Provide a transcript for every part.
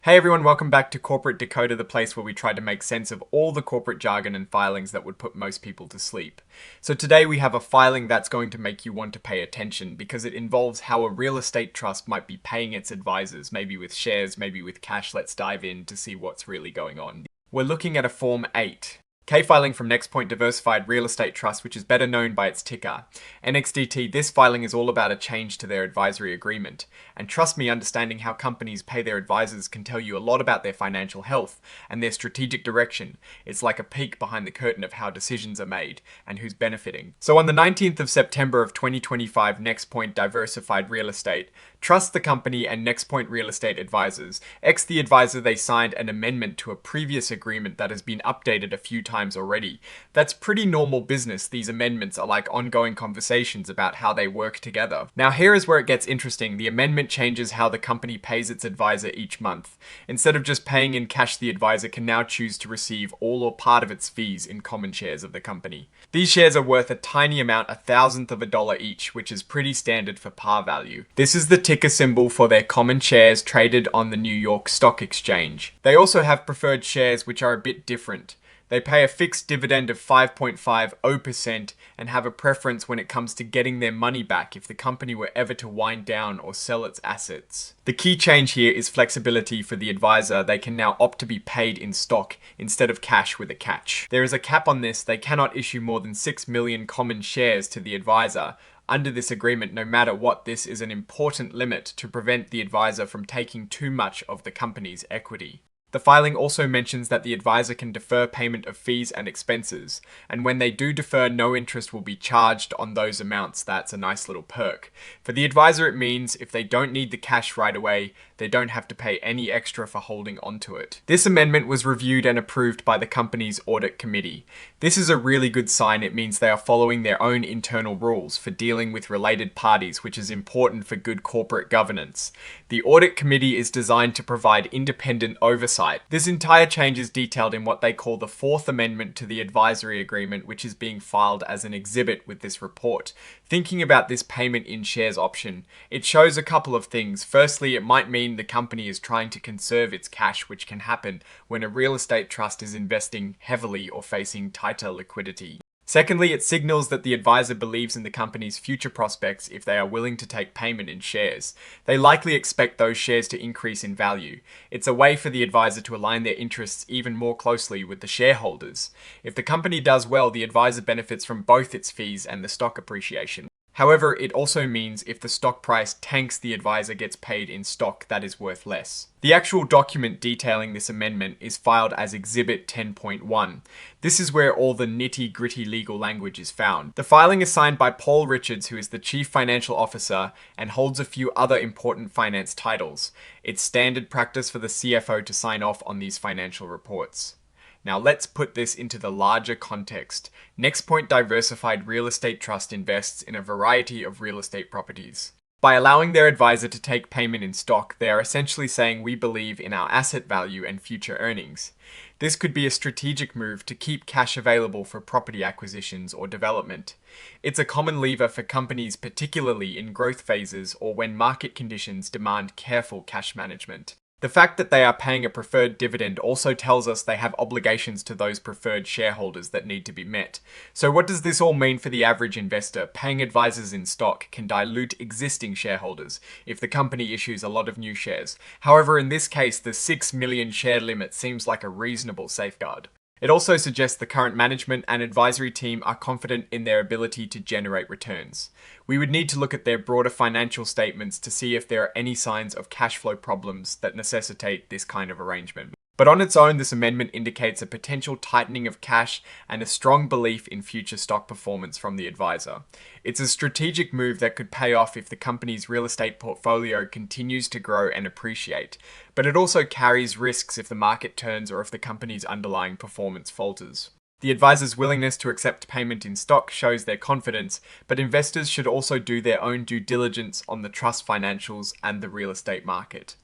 Hey everyone, welcome back to Corporate Decoder, the place where we try to make sense of all the corporate jargon and filings that would put most people to sleep. So today we have a filing that's going to make you want to pay attention because it involves how a real estate trust might be paying its advisors, maybe with shares, maybe with cash. Let's dive in to see what's really going on. We're looking at a Form 8. K filing from NexPoint Diversified Real Estate Trust, which is better known by its ticker. NXDT, this filing is all about a change to their advisory agreement. And trust me, understanding how companies pay their advisors can tell you a lot about their financial health and their strategic direction. It's like a peek behind the curtain of how decisions are made and who's benefiting. So on the 19th of September of 2025, NexPoint Diversified Real Estate Trust, the company, and NexPoint Real Estate Advisors, the advisor, they signed an amendment to a previous agreement that has been updated a few times already. That's pretty normal business. These amendments are like ongoing conversations about how they work together. Now here is where it gets interesting. The amendment changes how the company pays its advisor each month. Instead of just paying in cash, the advisor can now choose to receive all or part of its fees in common shares of the company. These shares are worth a tiny amount, a thousandth of a dollar each, which is pretty standard for par value. This is the ticker symbol for their common shares traded on the New York Stock Exchange. They also have preferred shares, which are a bit different. They pay a fixed dividend of 5.50% and have a preference when it comes to getting their money back if the company were ever to wind down or sell its assets. The key change here is flexibility for the advisor. They can now opt to be paid in stock instead of cash, with a catch. There is a cap on this. They cannot issue more than 6 million common shares to the advisor. Under this agreement, no matter what, this is an important limit to prevent the advisor from taking too much of the company's equity. The filing also mentions that the advisor can defer payment of fees and expenses, and when they do defer, no interest will be charged on those amounts. That's a nice little perk. For the advisor, it means if they don't need the cash right away, they don't have to pay any extra for holding onto it. This amendment was reviewed and approved by the company's audit committee. This is a really good sign. It means they are following their own internal rules for dealing with related parties, which is important for good corporate governance. The audit committee is designed to provide independent oversight. This entire change is detailed in what they call the Fourth Amendment to the Advisory Agreement, which is being filed as an exhibit with this report. Thinking about this payment in shares option, it shows a couple of things. Firstly, it might mean the company is trying to conserve its cash, which can happen when a real estate trust is investing heavily or facing tighter liquidity. Secondly, it signals that the advisor believes in the company's future prospects if they are willing to take payment in shares. They likely expect those shares to increase in value. It's a way for the advisor to align their interests even more closely with the shareholders. If the company does well, the advisor benefits from both its fees and the stock appreciation. However, it also means if the stock price tanks, the advisor gets paid in stock that is worth less. The actual document detailing this amendment is filed as Exhibit 10.1. This is where all the nitty-gritty legal language is found. The filing is signed by Paul Richards, who is the Chief Financial Officer and holds a few other important finance titles. It's standard practice for the CFO to sign off on these financial reports. Now let's put this into the larger context. NexPoint Diversified Real Estate Trust invests in a variety of real estate properties. By allowing their advisor to take payment in stock, they are essentially saying we believe in our asset value and future earnings. This could be a strategic move to keep cash available for property acquisitions or development. It's a common lever for companies, particularly in growth phases or when market conditions demand careful cash management. The fact that they are paying a preferred dividend also tells us they have obligations to those preferred shareholders that need to be met. So what does this all mean for the average investor? Paying advisors in stock can dilute existing shareholders if the company issues a lot of new shares. However, in this case, the 6 million share limit seems like a reasonable safeguard. It also suggests the current management and advisory team are confident in their ability to generate returns. We would need to look at their broader financial statements to see if there are any signs of cash flow problems that necessitate this kind of arrangement. But on its own, this amendment indicates a potential tightening of cash and a strong belief in future stock performance from the advisor. It's a strategic move that could pay off if the company's real estate portfolio continues to grow and appreciate, but it also carries risks if the market turns or if the company's underlying performance falters. The advisor's willingness to accept payment in stock shows their confidence, but investors should also do their own due diligence on the trust financials and the real estate market.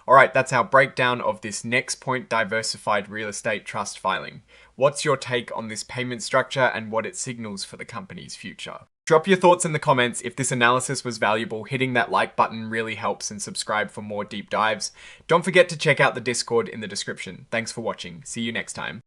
Alright, that's our breakdown of this NexPoint Diversified Real Estate Trust filing. What's your take on this payment structure and what it signals for the company's future? Drop your thoughts in the comments. If this analysis was valuable, hitting that like button really helps, and subscribe for more deep dives. Don't forget to check out the Discord in the description. Thanks for watching. See you next time.